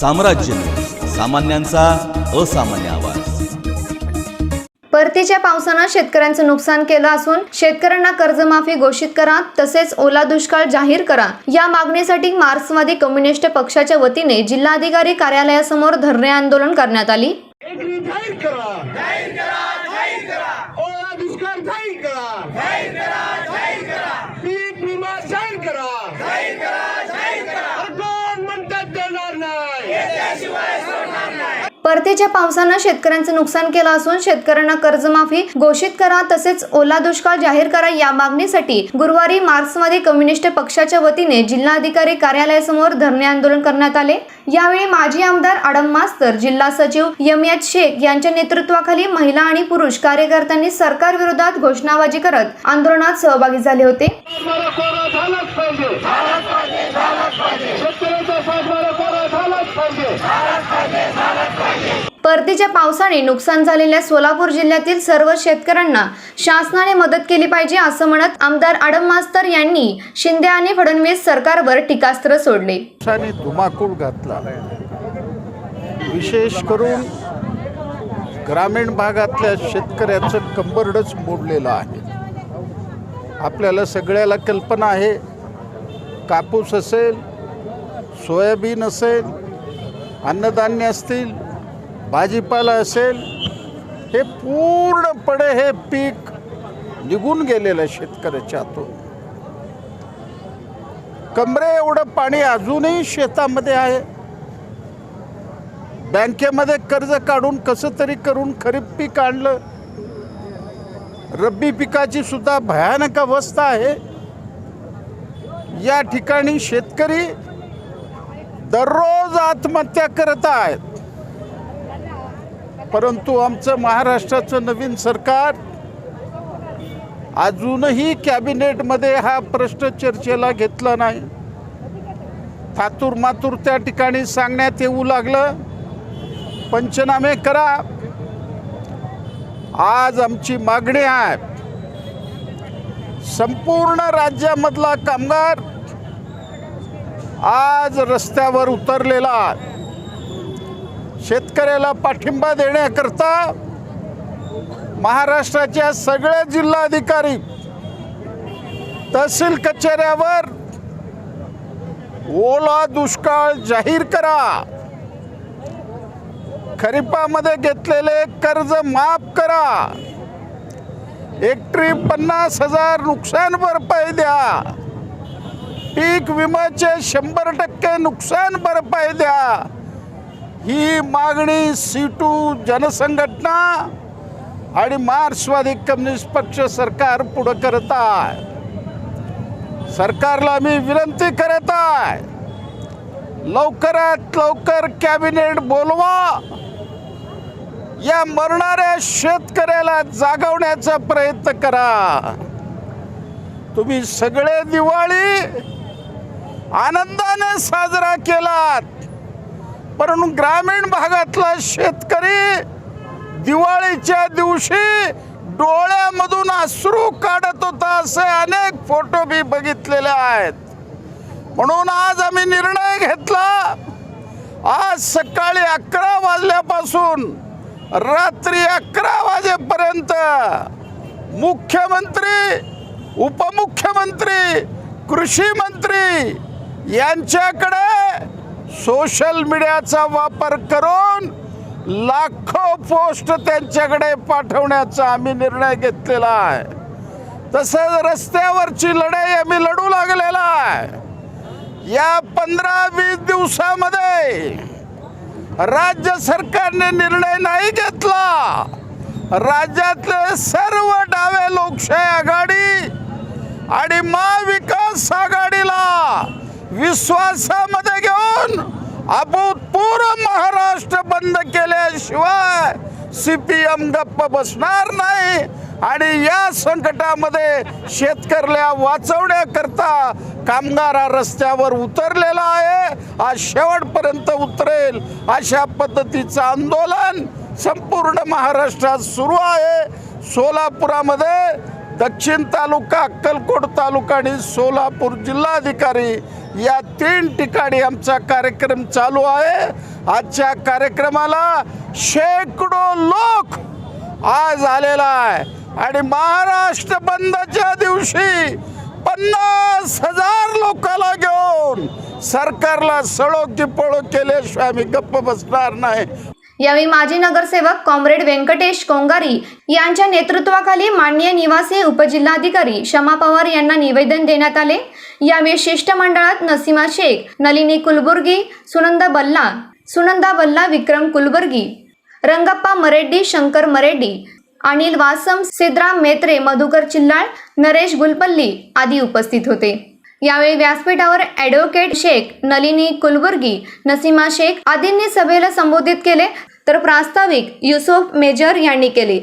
साम्राज्य सामान्यांचा असामान्य आवाज। परतीच्या पावसानं शेतकऱ्यांचं नुकसान केलं असून शेतकऱ्यांना कर्जमाफी घोषित करा तसेच ओला दुष्काळ जाहीर करा या मागणीसाठी मार्क्सवादी कम्युनिस्ट पक्षाच्या वतीने जिल्हाधिकारी कार्यालयासमोर धरणे आंदोलन करण्यात आली। परतीच्या पावसानं शेतकऱ्यांचं नुकसान केलं असून शेतकऱ्यांना कर्जमाफी घोषित करा तसेच ओला दुष्काळ जाहीर करा या मागणीसाठी गुरुवारी मार्क्सवादी कम्युनिस्ट पक्षाच्या वतीने जिल्हाधिकारी कार्यालयासमोर धरणे आंदोलन करण्यात आले। यावेळी माजी आमदार आडम मास्तर, जिल्हा सचिव यमियात शेख यांच्या नेतृत्वाखाली महिला आणि पुरुष कार्यकर्त्यांनी सरकार विरोधात घोषणाबाजी करत आंदोलनात सहभागी झाले होते। परतीच्या पावसाने नुकसान झालेल्या सोलापूर जिल्ह्यातील सर्व शेतकऱ्यांना शासनाने मदत केली पाहिजे असं म्हणत आमदार आडम मास्तर यांनी शिंदे आणि फडणवीस सरकारवर टीकास्त्र सोडले। धुमाकूळ घातला, विशेष करून ग्रामीण भागातल्या शेतकऱ्याचं कंबरडच मोडलेलं आहे। आपल्याला सगळ्याला कल्पना आहे, कापूस असेल, सोयाबीन असेल, अन्नधान्य असतील, भाजीपाला असेल, हे पूर्णपणे हे पीक निघून गेलेलं शेतकऱ्याच्या हातून। कमरे एवढं पाणी अजूनही शेतामध्ये आहे। बँकेमध्ये कर्ज काढून कसं तरी करून खरीप पीक आणलं। रब्बी पिकाची सुद्धा भयानक अवस्था आहे। या ठिकाणी शेतकरी दररोज आत्महत्या करत आहेत, परंतु आमचं महाराष्ट्राचं नवीन सरकार अजूनही कॅबिनेटमध्ये हा प्रश्न चर्चेला घेतला नाही। थातूर मातूर त्या ठिकाणी सांगण्यात येऊ लागलं, पंचनामे करा। आज आमची मागणी आहे, संपूर्ण राज्यामधला कामगार आज रस्त्यावर उतरलेला। शेतकऱ्याला पाठिंबा देण्याकरता महाराष्ट्राच्या सगळे जिल्हाधिकारी तहसील कचेऱ्यावर ओला दुष्काळ जाहीर करा, खरीपामध्ये घेतलेले कर्ज माफ करा, हेक्टरी 50,000 नुकसान भरपाई द्या, पीक विम्याचे 100% नुकसान भरपाई द्या। ही मागणी सीटू जनसंघटना आणि मार्क्सवादी कम्युनिस्ट पक्ष सरकार पुढे करत आहे। सरकारला मी विनंती करत आहे, लवकरात लवकर कॅबिनेट बोलवा, या मरणाऱ्या शेतकऱ्याला जागवण्याचा प्रयत्न करा। तुम्ही सगळे दिवाळी आनंदाने साजरा केलात, परंतु ग्रामीण भागातला शेतकरी दिवाळीच्या दिवशी डोळ्यामधून अश्रू काढत होता, असे अनेक फोटो मी बघितलेले आहेत। म्हणून आज आम्ही निर्णय घेतला, आज सकाळी 11 वाजल्यापासून रात्री 11 वाजेपर्यंत मुख्यमंत्री, उपमुख्यमंत्री, कृषी मंत्री यांच्याकडे सोशल मीडियाचा वापर करून लाखो पोस्ट त्यांच्याकडे पाठवण्याचा आम्ही निर्णय घेतलेला आहे। तसंच रस्त्यावरची लढाई आम्ही लढू लागलेला आहे। या 15-20 दिवसामध्ये राज्य सरकारने निर्णय नाही घेतला, राज्यातले सर्व डावे लोकशाही आघाडी आणि महाविकास आघाडीला विश्वासामध्ये घेऊन अभूतपूर्व महाराष्ट्र बंद केल्याशिवाय CPM गप्प बसणार नाही। आणि या संकटामध्ये शेतकऱ्याला वाचवण्याकरता कामगार रस्त्यावर उतरलेला आहे, आज शेवटपर्यंत उतरेल अशा पद्धतीचं आंदोलन संपूर्ण महाराष्ट्रात सुरू आहे। सोलापुरामध्ये दक्षिण तालुका, अक्कलकोट तालुका आणि सोलापूर जिल्हाधिकारी या 3 ठिकाणी आमचा कार्यक्रम चालू आहे. आजच्या कार्यक्रमाला शेकडो लोक आज आलेला आहे आणि महाराष्ट्र बंदच्या दिवशी 50,000 लोकांना घेऊन सरकारला सळो की पळो केल्याशिवाय आम्ही गप्प बसणार नाही. यावेळी माजी नगरसेवक कॉम्रेड व्यंकटेश कोंगारी यांच्या नेतृत्वाखाली माननीय निवासी उपजिल्हाधिकारी शमा पवार यांना निवेदन देण्यात आले. यावेळी शिष्टमंडळात नसीमा शेख, नलिनी कुलबुर्गी, सुनंदा बल्ला, विक्रम कुलबुर्गी, रंगप्पा मरेड्डी, शंकर मरेड्डी, अनिल वासम, सिद्धराम मेत्रे, मधुकर चिल्लाळ, नरेश गुलपल्ली आदी उपस्थित होते. यावेळी व्यासपीठावर ॲडव्होकेट शेख, नलिनी कुलबुर्गी, नसीमा शेख आदींनी सभेला संबोधित केले तर प्रास्ताविक युसुफ मेजर यांनी केले.